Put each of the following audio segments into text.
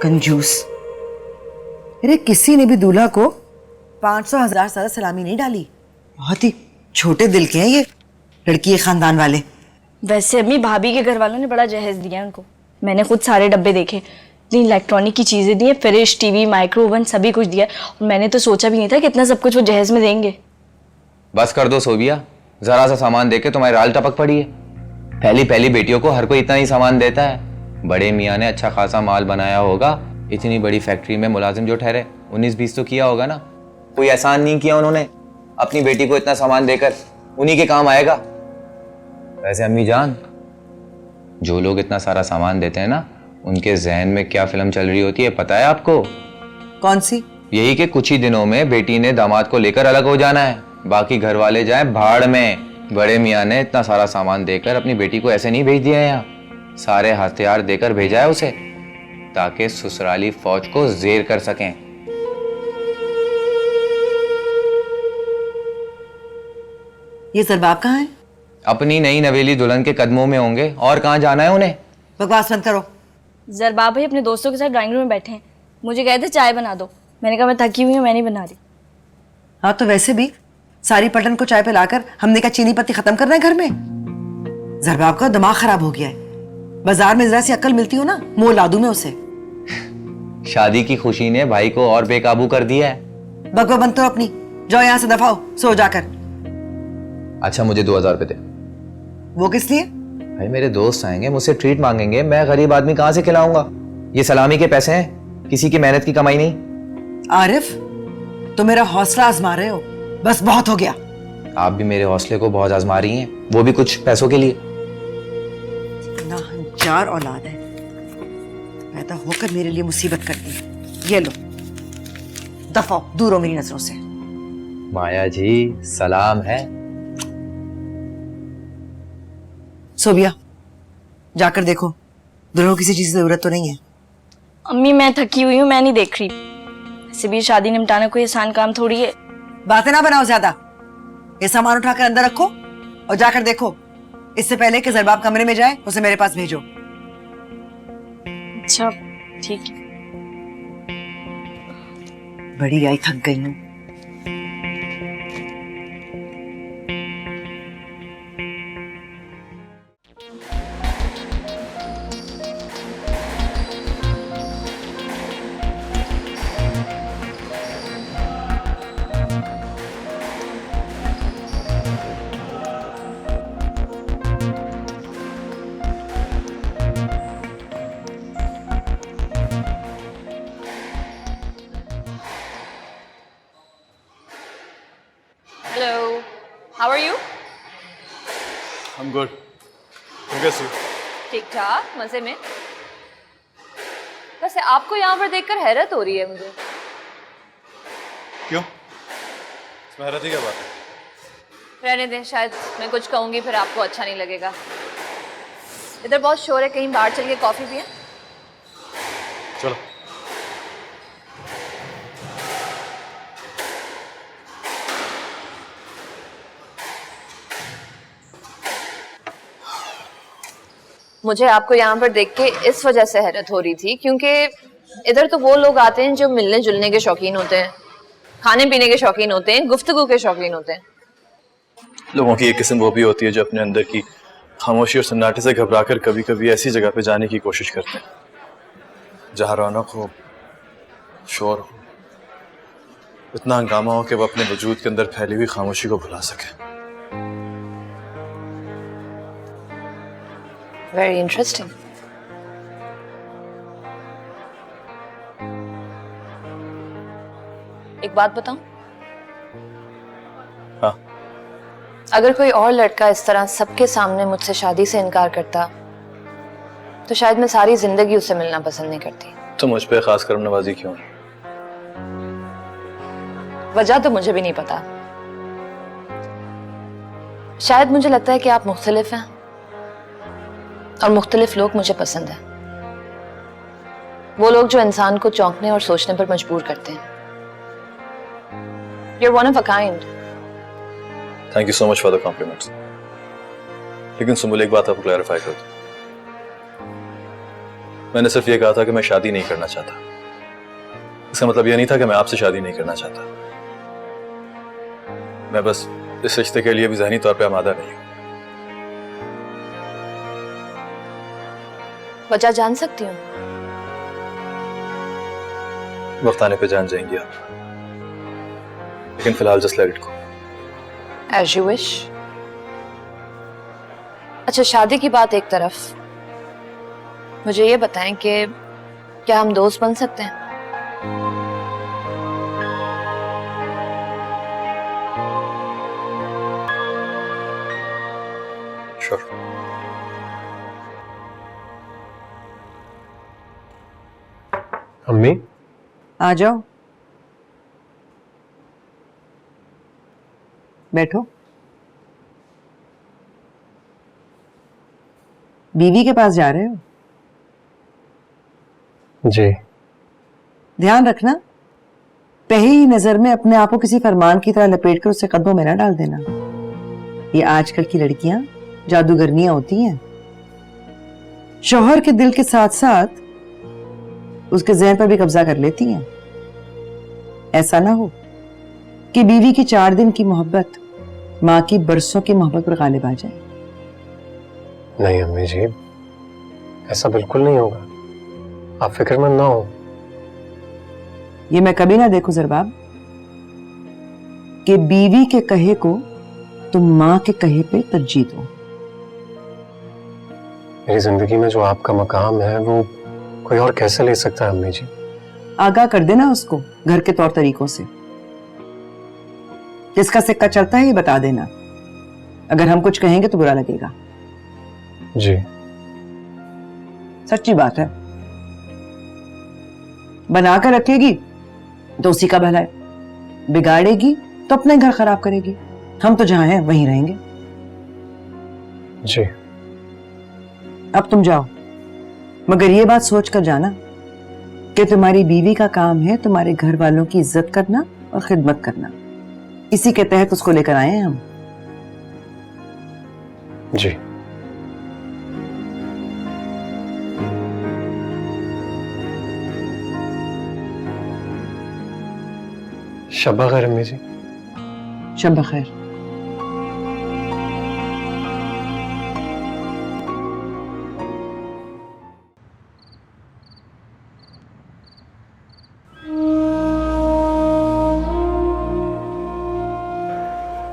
कंजूस। अरे किसी ने भी दूल्हा को 500,000 ज्यादा सलामी नहीं डाली। बहुत ही छोटे दिल के हैं ये लड़की के खानदान वाले। वैसे अम्मी भाभी के घर वालों ने बड़ा जहेज दिया उनको। मैंने खुद सारे डब्बे देखे, इतनी इलेक्ट्रॉनिक की चीजें दी है, फ्रिज, टीवी, माइक्रोवेव सभी कुछ दिया। और मैंने तो सोचा भी नहीं था कि इतना सब कुछ वो जहेज में देंगे। बस कर दो सोबिया, जरा सा सामान देके तुम्हारी राल टपक पड़ी है। पहली पहली बेटियों को हर कोई इतना ही सामान देता है। बड़े मियाँ ने अच्छा खासा माल बनाया होगा, इतनी बड़ी फैक्ट्री में मुलाजिम जो ठहरे 19-20 तो किया होगा ना। कोई एहसान नहीं किया उन्होंने अपनी बेटी को इतना सामान देकर, उन्हीं के काम आएगा। वैसे अम्मी जान, जो लोग इतना सारा सामान देते हैं ना, उनके जहन में क्या फिल्म चल रही होती है पता है आपको? कौन सी? यही कि कुछ ही दिनों में बेटी ने दामाद को लेकर अलग हो जाना है, बाकी घर वाले जाएं भाड़ में। बड़े मियाँ ने इतना सारा सामान देकर अपनी बेटी को ऐसे नहीं भेज दिया है, यहाँ सारे हथियार देकर भेजा है उसे, ताकि ससुराली फौज को जेर कर सकें। ये सरबाब कहाँ है? अपनी नई नवेली दुल्हन के कदमों में होंगे, और कहाँ जाना है उन्हें। बकवास बंद करो। जरबाब भाई अपने दोस्तों के साथ ड्राइंग रूम में बैठे हैं, मुझे कहते चाय बना दो। मैंने कहा मैं थकी हुई हूँ, मैं नहीं बना रही। हाँ तो वैसे भी सारी पटन को चाय पिलाकर हमने क्या चीनी पत्ती खत्म करना है घर में? जरबाब का दिमाग खराब हो गया है। बाजार में जरा सी अक्ल मिलती हो ना, मुंह ला दूं मैं उसे। शादी की खुशी ने भाई को और बेकाबू कर दिया है। बकवा बंद करो अपनी, जाओ यहाँ से दफा हो, सो जाकर। अच्छा मुझे 2000 रुपए दे। वो किस लिए? भाई मेरे दोस्त आएंगे, मुझसे ट्रीट मांगेंगे, मैं गरीब आदमी कहाँ से खिलाऊंगा? ये सलामी के पैसे हैं, किसी की मेहनत की कमाई नहीं। आरिफ, तुम मेरा हौसला आजमा रहे हो, बस बहुत हो गया। आप भी मेरे हौसले को बहुत आजमा रही हैं, वो भी कुछ पैसों के लिए। नाहंजार औलाद है, पैदा होकर मेरे लिए मुसीबत कर दी। ये लो, दफा हो, दूर हो मेरी नजरों से। माया जी सलाम है। सोबिया, जाकर देखो दुल्हन को किसी चीज की जरूरत तो नहीं है। अम्मी मैं थकी हुई हूँ, मैं नहीं देख रही। ऐसे भी शादी निपटाना कोई आसान काम थोड़ी है। बातें ना बनाओ ज्यादा, ये सामान उठाकर अंदर रखो और जाकर देखो। इससे पहले कि जरबाब कमरे में जाए, उसे मेरे पास भेजो। अच्छा ठीक है। बड़ी आई, थक गई हूँ। Hello, how are you? I'm good. तुम कैसी हो? ठीक ठाक, मजे में। वैसे आपको यहाँ पर देखकर हैरत हो रही है मुझे। क्यों? इसमें हैरत की क्या बात है? रहने दें, शायद मैं कुछ कहूँगी फिर आपको अच्छा नहीं लगेगा। इधर बहुत शोर है, कहीं बाहर चल के कॉफ़ी पिए। चलो। मुझे आपको यहाँ पर देख के इस वजह से हैरत हो रही थी क्योंकि इधर तो वो लोग आते हैं जो मिलने जुलने के शौकीन होते हैं, खाने पीने के शौकीन होते हैं, गुफ्तगू के शौकीन होते हैं। लोगों की एक किस्म वो भी होती है जो अपने अंदर की खामोशी और सन्नाटे से घबराकर कभी कभी ऐसी जगह पे जाने की कोशिश करते हैं जहाँ रौनक हो, शोर हो, इतना हंगामा हो कि वो अपने वजूद के अंदर फैली हुई खामोशी को भुला सके। Very interesting. एक बात बताऊं? हाँ। अगर कोई और लड़का इस तरह सबके सामने मुझसे शादी से इनकार करता तो शायद मैं सारी जिंदगी उससे मिलना पसंद नहीं करती। तो मुझ पे खास करम नवाजी क्यों? वजह तो मुझे भी नहीं पता। शायद मुझे लगता है कि आप मुख्तलिफ हैं और मुख्तलिफ लोग मुझे पसंद हैं। वो लोग जो इंसान को चौंकने और सोचने पर मजबूर करते हैं। You're one of a kind. Thank you so much for the compliments. लेकिन सुमुल, एक बात आपको क्लैरिफाई कर दूं। मैंने सिर्फ ये कहा था कि मैं शादी नहीं करना चाहता। इसका मतलब यह नहीं था कि मैं आपसे शादी नहीं करना चाहता। मैं बस इस रिश्ते के लिए भी ज़हनी तौर पे आमादा नहीं हूं। वजह जान सकती हूँ? वक्त आने पे जान जाएंगी आप, लेकिन फिलहाल just let it go. As you wish. अच्छा, शादी की बात एक तरफ, मुझे ये बताएं कि क्या हम दोस्त बन सकते हैं? श्योर। अम्मी, आ जाओ, बैठो। बीवी के पास जा रहे हो? जी। ध्यान रखना, पहली नजर में अपने आप को किसी फरमान की तरह लपेट कर उससे कदमों में ना डाल देना। ये आजकल की लड़कियां जादूगरनियां होती हैं। शौहर के दिल के साथ साथ उसके ज़हन पर भी कब्जा कर लेती हैं। ऐसा ना हो कि बीवी की 4 दिन की मोहब्बत माँ की बरसों की मोहब्बत पर गालिब आ जाए। नहीं अम्मी जी, ऐसा बिल्कुल नहीं होगा, आप फिक्रमंद ना हो। ये मैं कभी ना देखूं ज़रबाब कि बीवी के कहे को तुम माँ के कहे पे तरजीह दो। मेरी जिंदगी में जो आपका मकाम है वो कोई और कैसे ले सकता है अम्मी जी? आगाह कर देना उसको घर के तौर तरीकों से। जिसका सिक्का चलता है ये बता देना, अगर हम कुछ कहेंगे तो बुरा लगेगा। जी। सच्ची बात है, बना कर रखेगी तो उसी का भला है, बिगाड़ेगी तो अपने घर खराब करेगी। हम तो जहां हैं वहीं रहेंगे। जी। अब तुम जाओ, मगर ये बात सोच कर जाना कि तुम्हारी बीवी का काम है तुम्हारे घर वालों की इज्जत करना और खिदमत करना। इसी के तहत उसको लेकर आए हैं हम। जी। शब्बा खैर अम्मी जी। शब खैर।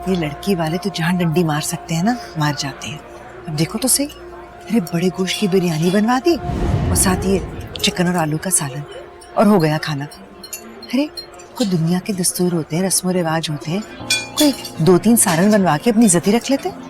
ये लड़की वाले तो जहां डंडी मार सकते हैं ना, मार जाते हैं। अब देखो तो सही, अरे बड़े गोश्त की बिरयानी बनवा दी और साथ ये चिकन और आलू का सालन, और हो गया खाना। अरे कोई दुनिया के दस्तूर होते हैं, रस्म रिवाज होते हैं, कोई 2-3 सालन बनवा के अपनी इज्जत ही रख लेते हैं।